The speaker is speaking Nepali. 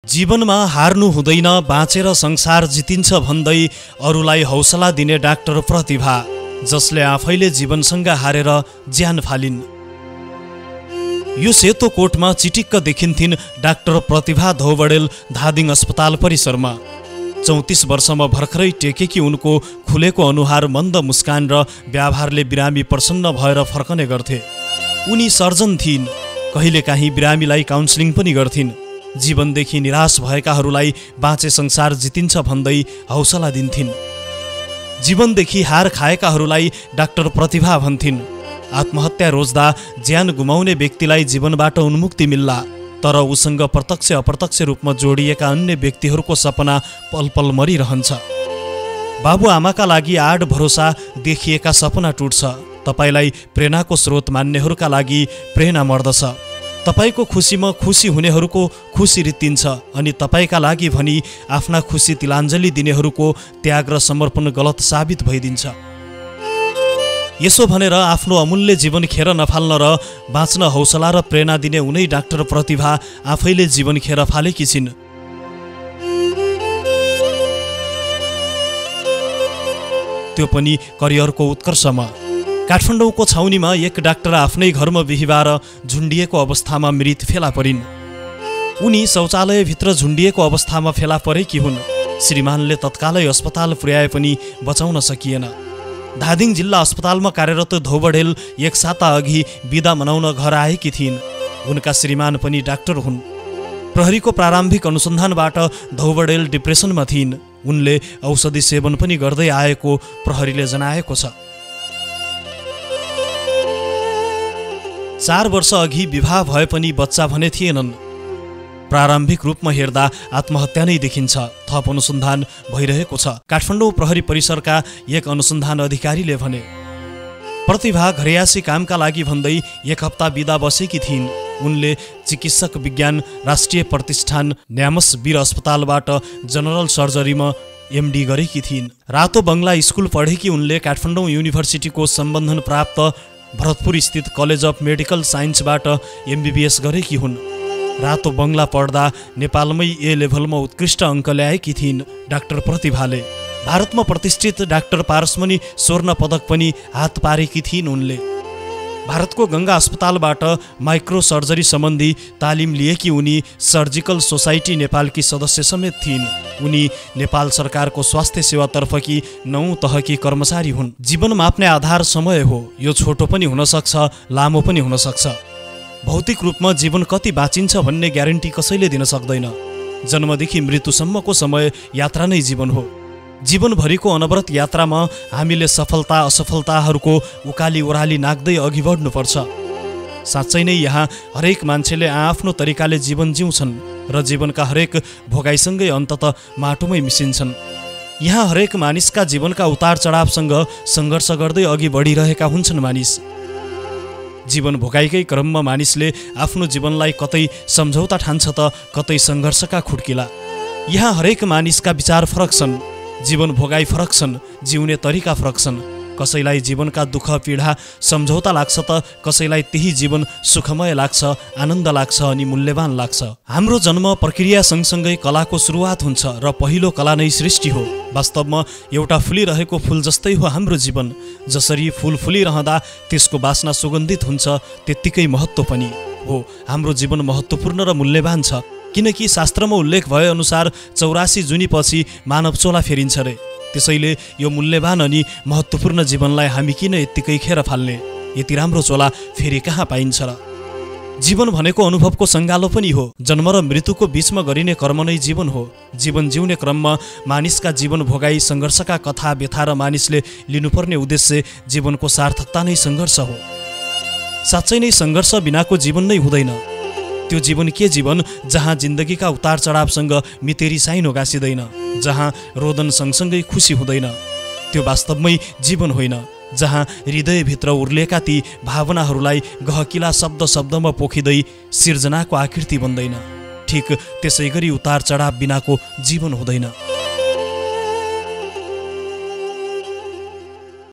जीवनमा हार्नु हुँदैन, बाँचेर संसार जितिन्छ भन्दै अरूलाई हौसला दिने डाक्टर प्रतिभा, जसले आफैले जीवनसँग हारेर ज्यान फालिन्। यो सेतो कोटमा चिटिक्क देखिन्थिन् डाक्टर प्रतिभा धौबडेल धादिङ अस्पताल परिसरमा। 34 वर्षमा भर्खरै टेकेकी उनको खुलेको अनुहार, मन्द मुस्कान र व्यवहारले बिरामी प्रसन्न भएर फर्कने गर्थे। उनी सर्जन थिइन्, कहिलेकाहीँ बिरामीलाई काउन्सिलिङ पनि गर्थिन्। जीवनदेखि निराश भएकाहरूलाई बाँचे संसार जितिन्छ भन्दै हौसला दिन्थिन्। जीवनदेखि हार खाएकाहरूलाई डाक्टर प्रतिभा भन्थिन्। आत्महत्या रोज्दा ज्यान गुमाउने व्यक्तिलाई जीवनबाट उन्मुक्ति मिल्ला, तर उसँग प्रत्यक्ष अप्रत्यक्ष रूपमा जोडिएका अन्य व्यक्तिहरूको सपना पल पल मरिरहन्छ। बाबुआमाका लागि आड भरोसा देखिएका सपना टुट्छ। तपाईलाई प्रेरणाको स्रोत मान्नेहरूका लागि प्रेरणा मर्दछ। तपाईको खुसीमा खुसी हुनेहरूको खुसी रित्तिन्छ, अनि तपाईका लागि भनी आफ्ना खुसी तिलाञ्जली दिनेहरूको त्याग र समर्पण गलत साबित भइदिन्छ। यसो भनेर आफ्नो अमूल्य जीवन खेर नफाल्न र बाँच्न हौसला र प्रेरणा दिने उनै डाक्टर प्रतिभा आफैले जीवन खेर फालेकी छिन्। त्यो पनि करियरको उत्कर्षमा। काठमाडौँको छाउनीमा एक डाक्टर आफ्नै घरमा बिहिबार झुन्डिएको अवस्थामा मृत फेला परिन्। उनी शौचालयभित्र झुन्डिएको अवस्थामा फेला परेकी हुन्। श्रीमानले तत्कालै अस्पताल पुर्याए पनि बचाउन सकिएन। धादिङ जिल्ला अस्पतालमा कार्यरत धौबडेल एक साता अघि बिदा मनाउन घर आएकी थिइन्। उनका श्रीमान पनि डाक्टर हुन्। प्रहरीको प्रारम्भिक अनुसन्धानबाट धौबडेल डिप्रेसनमा थिइन्। उनले औषधि सेवन पनि गर्दै आएको प्रहरीले जनाएको छ। 4 वर्ष अघि विवाह भए पनि बच्चा भने थिएनन्। प्रारम्भिक रूपमा हेर्दा आत्महत्या नै देखिन्छ। थप अनुसन्धान भइरहेको छ। काठमाडौँ प्रहरी परिसरका एक अनुसन्धान अधिकारीले भने, प्रतिभा घरयासी कामका लागि भन्दै 1 हप्ता बिदा बसेकी थिइन्। उनले चिकित्सक विज्ञान राष्ट्रिय प्रतिष्ठान न्यामस वीर अस्पतालबाट जनरल सर्जरीमा एमडी गरेकी थिइन्। रातो बङ्गला स्कुल पढेकी उनले काठमाडौँ युनिभर्सिटीको सम्बन्धन प्राप्त भरतपुर स्थित कलेज अफ मेडिकल साइन्सबाट एमबीबीएस गरेकी हुन्। रातो बङ्गला पढ्दा नेपालमै ए लेभलमा उत्कृष्ट अङ्क ल्याएकी थिइन्। डाक्टर प्रतिभाले भारतमा प्रतिष्ठित डाक्टर पारसमणि स्वर्ण पदक पनि हात पारेकी थिइन्। उनले भारतको गङ्गा अस्पतालबाट माइक्रो सर्जरी सम्बन्धी तालिम लिएकी उनी सर्जिकल सोसाइटी नेपालकी सदस्य समेत थिइन्। उनी नेपाल सरकारको स्वास्थ्य सेवातर्फकी 9 तहकी कर्मचारी हुन्। जीवन माप्ने आधार समय हो। यो छोटो पनि हुन सक्छ, लामो पनि हुन सक्छ। भौतिक रूपमा जीवन कति बाँचिन्छ भन्ने ग्यारेन्टी कसैले दिन सक्दैन। जन्मदेखि मृत्युसम्मको समय यात्रा नै जीवन हो। जीवनभरिको अनवरत यात्रामा हामीले सफलता असफलताहरूको उकाली ओह्राली नाग्दै अघि बढ्नुपर्छ। साँच्चै नै यहाँ हरेक मान्छेले आफ्नो तरिकाले जीवन जिउँछन् र जीवनका हरेक भोगाइसँगै अन्ततः माटोमै मिसिन्छन्। यहाँ हरेक मानिसका जीवनका उतार चढावसँग सङ्घर्ष गर्दै अघि बढिरहेका हुन्छन् मानिस। जीवन भोगाइकै क्रममा मानिसले आफ्नो जीवनलाई कतै सम्झौता ठान्छ त कतै सङ्घर्षका खुड्किला। यहाँ हरेक मानिसका विचार फरक छन्, जीवन भोगाइ फरक छन्, जिउने तरिका फरक छन्। कसैलाई जीवनका दुःख पीडा सम्झौता लाग्छ त कसैलाई त्यही जीवन सुखमय लाग्छ, आनन्द लाग्छ अनि मूल्यवान लाग्छ। हाम्रो जन्म प्रक्रिया सँगसँगै कलाको सुरुवात हुन्छ र पहिलो कला नै सृष्टि हो। वास्तवमा एउटा फुलिरहेको फुल जस्तै हो हाम्रो जीवन। जसरी फुल फुलिरहँदा त्यसको बास्ना सुगन्धित हुन्छ, त्यत्तिकै महत्त्व पनि हो। हाम्रो जीवन महत्त्वपूर्ण र मूल्यवान छ, किनकि शास्त्रमा उल्लेख भए अनुसार 84 जुनीपछि मानव चोला फेरिन्छ रे। त्यसैले यो मूल्यवान अनि महत्त्वपूर्ण जीवनलाई हामी किन यत्तिकै खेर फाल्ने? यति राम्रो चोला फेरि कहाँ पाइन्छ र? जीवन भनेको अनुभवको सङ्गालो पनि हो। जन्म र मृत्युको बीचमा गरिने कर्म नै जीवन हो। जीवन जिउने क्रममा मानिसका जीवन भोगाई सङ्घर्षका कथा व्यथा र मानिसले लिनुपर्ने उद्देश्य जीवनको सार्थकता नै सङ्घर्ष हो। साँच्चै नै सङ्घर्ष बिनाको जीवन नै हुँदैन। त्यो जीवन के जीवन जहाँ जिन्दगीका उतार चढावसँग मितेरी साइनो गाँसिँदैन, जहाँ रोदन सँगसँगै खुसी हुँदैन। त्यो वास्तवमै जीवन होइन, जहाँ हृदयभित्र उर्लेका ती भावनाहरूलाई गहकिला शब्द शब्दमा पोखिँदै सिर्जनाको आकृति बन्दैन। ठिक त्यसै गरी उतार चढाव बिनाको जीवन हुँदैन।